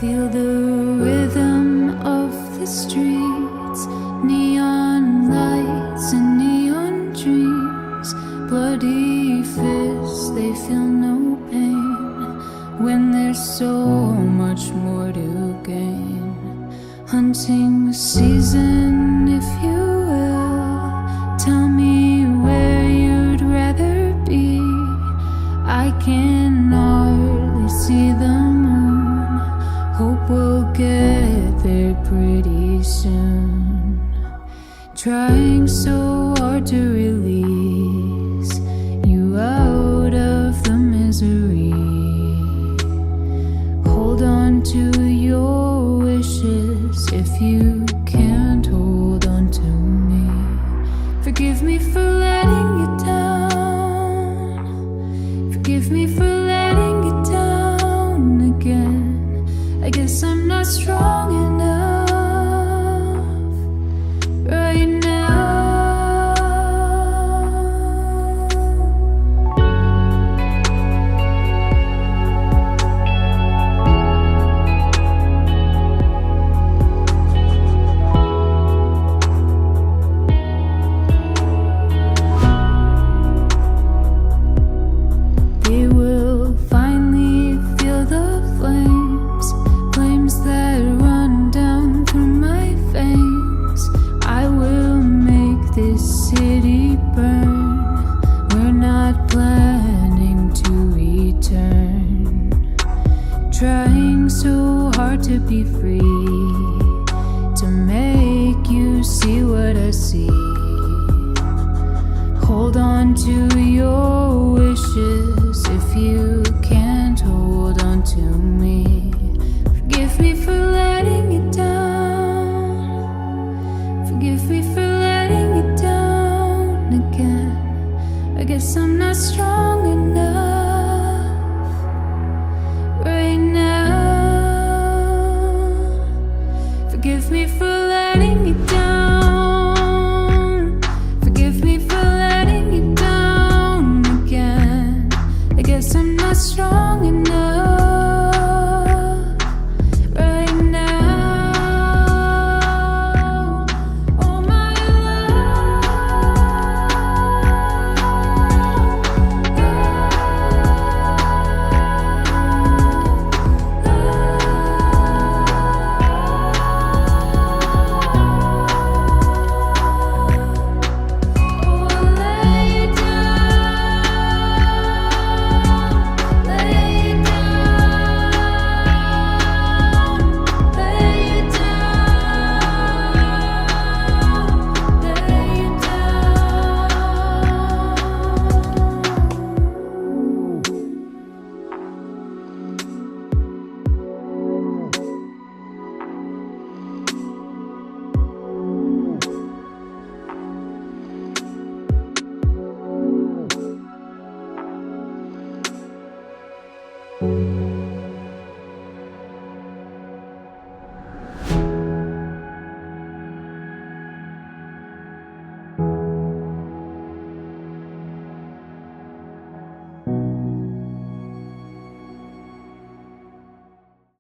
Feel the rhythm of the streets, neon lights and neon dreams. Bloody fists, they feel no pain when there's so much more to gain. Hunting season, if you will, tell me where you'd rather be. I can hardly see the moon, hope we'll get there pretty soon. Trying so hard to release you out of the misery. Hold on to your wishes if you can't hold on to me. Forgive me for letting you down. Forgive me for letting you down again. I guess I'm not strong enough right now. They will finally feel the flames, flames that run down through my veins. I will make this city burn. We're not planning to return. Trying so hard to be free, to make you see what I see. Hold on to your wishes if you can't hold on to me. Forgive me for letting you down. Forgive me for letting you down again. I guess I'm not strong